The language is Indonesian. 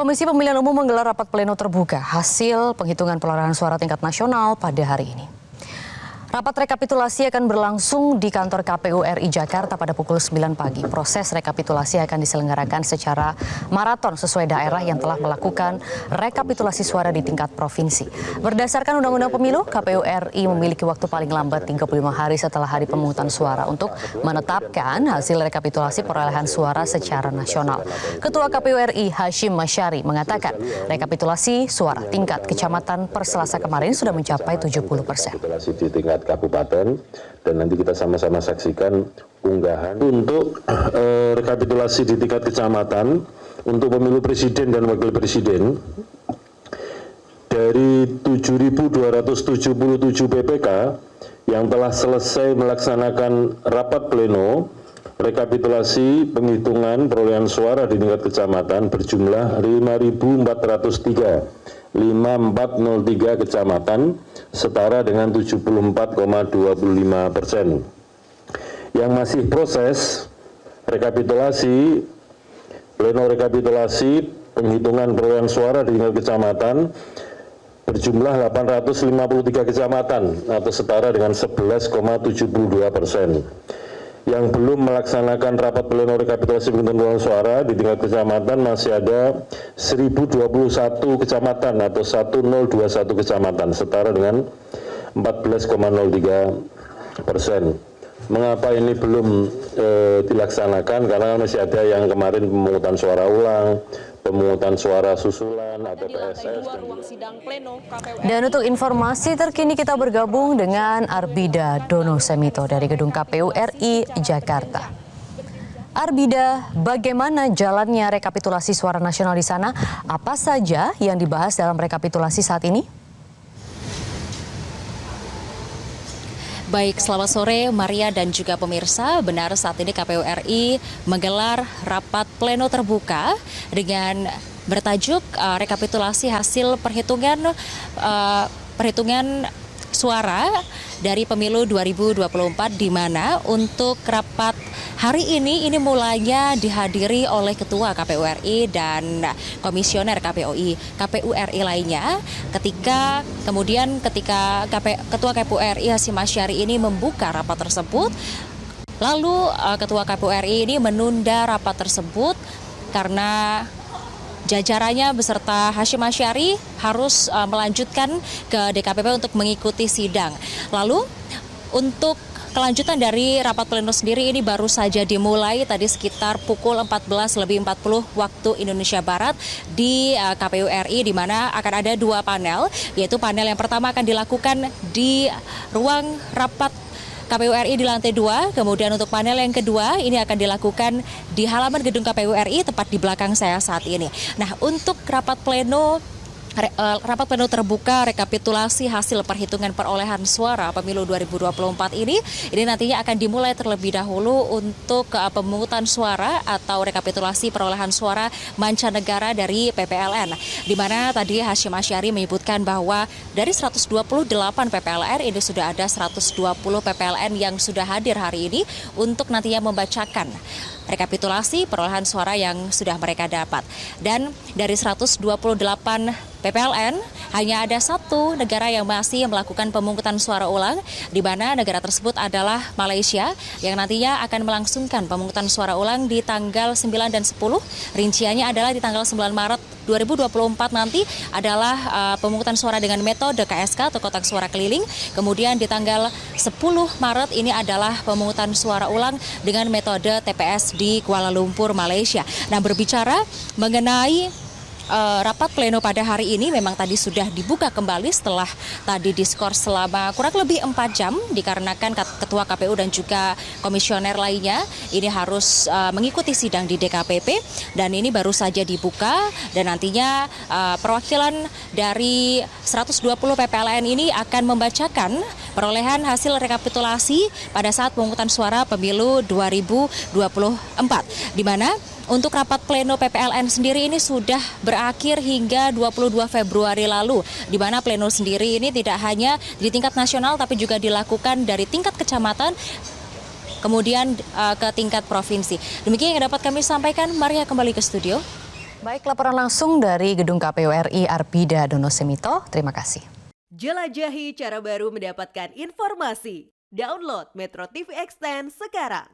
Komisi Pemilihan Umum menggelar rapat pleno terbuka hasil penghitungan perolehan suara tingkat nasional pada hari ini. Rapat rekapitulasi akan berlangsung di kantor KPU RI Jakarta pada pukul 9 pagi. Proses rekapitulasi akan diselenggarakan secara maraton sesuai daerah yang telah melakukan rekapitulasi suara di tingkat provinsi. Berdasarkan Undang-Undang Pemilu, KPU RI memiliki waktu paling lambat 35 hari setelah hari pemungutan suara untuk menetapkan hasil rekapitulasi perolehan suara secara nasional. Ketua KPU RI Hashim Masyari mengatakan rekapitulasi suara tingkat kecamatan per Selasa kemarin sudah mencapai 70%. Kabupaten, dan nanti kita sama-sama saksikan unggahan untuk rekapitulasi di tingkat kecamatan untuk pemilu presiden dan wakil presiden. Dari 7.277 PPK yang telah selesai melaksanakan rapat pleno rekapitulasi penghitungan perolehan suara di tingkat kecamatan berjumlah 5.403. 5403 kecamatan, setara dengan 74,25%. Yang masih proses rekapitulasi, pleno rekapitulasi penghitungan perolehan suara di tingkat kecamatan berjumlah 853 kecamatan atau setara dengan 11,72%. Yang belum melaksanakan rapat pleno rekapitulasi penghitungan perolehan suara di tingkat kecamatan masih ada 1021 kecamatan atau 1021 kecamatan, setara dengan 14,03%. Mengapa ini belum dilaksanakan? Karena masih ada yang kemarin pemungutan suara ulang, pemungutan suara susulan atau PSS. Dan untuk informasi terkini kita bergabung dengan Arbida Dono Semito dari Gedung KPU RI Jakarta. Arbida, bagaimana jalannya rekapitulasi suara nasional di sana? Apa saja yang dibahas dalam rekapitulasi saat ini? Baik, selamat sore Maria dan juga pemirsa. Benar, saat ini KPU RI menggelar rapat pleno terbuka dengan bertajuk rekapitulasi hasil perhitungan suara dari pemilu 2024, di mana untuk rapat hari ini mulainya dihadiri oleh Ketua KPU RI dan Komisioner KPU RI lainnya. Ketika Ketua KPU RI Hashim Masyari ini membuka rapat tersebut, lalu Ketua KPU RI ini menunda rapat tersebut karena jajarannya beserta Hashim Masyari harus melanjutkan ke DKPP untuk mengikuti sidang. Lalu untuk kelanjutan dari rapat pleno sendiri ini baru saja dimulai tadi sekitar pukul 14.40 waktu Indonesia Barat di KPU RI, di mana akan ada dua panel, yaitu panel yang pertama akan dilakukan di ruang rapat KPU RI di lantai 2, kemudian untuk panel yang kedua ini akan dilakukan di halaman gedung KPU RI tepat di belakang saya saat ini. Nah, untuk rapat pleno terbuka rekapitulasi hasil perhitungan perolehan suara pemilu 2024 ini nantinya akan dimulai terlebih dahulu untuk pemungutan suara atau rekapitulasi perolehan suara mancanegara dari PPLN, di mana tadi Hashim Masyari menyebutkan bahwa dari 128 PPLN ini sudah ada 120 PPLN yang sudah hadir hari ini untuk nantinya membacakan rekapitulasi perolehan suara yang sudah mereka dapat. Dan dari 128 PPLN, hanya ada satu negara yang masih melakukan pemungutan suara ulang, di mana negara tersebut adalah Malaysia, yang nantinya akan melangsungkan pemungutan suara ulang di tanggal 9 dan 10. Rinciannya adalah di tanggal 9 Maret 2024 nanti adalah pemungutan suara dengan metode KSK atau kotak suara keliling. Kemudian di tanggal 10 Maret ini adalah pemungutan suara ulang dengan metode TPS di Kuala Lumpur, Malaysia. Nah, berbicara mengenai rapat pleno pada hari ini memang tadi sudah dibuka kembali setelah tadi diskors selama kurang lebih 4 jam, dikarenakan Ketua KPU dan juga komisioner lainnya ini harus mengikuti sidang di DKPP, dan ini baru saja dibuka, dan nantinya perwakilan dari 120 PPLN ini akan membacakan perolehan hasil rekapitulasi pada saat pemungutan suara pemilu 2024, di mana untuk rapat pleno PPLN sendiri ini sudah berakhir hingga 22 Februari lalu, di mana pleno sendiri ini tidak hanya di tingkat nasional tapi juga dilakukan dari tingkat kecamatan kemudian ke tingkat provinsi. Demikian yang dapat kami sampaikan. Maria, kembali ke studio. Baik, laporan langsung dari Gedung KPU RI Arpida Dono Semito. Terima kasih. Jelajahi cara baru mendapatkan informasi. Download Metro TV Extend sekarang.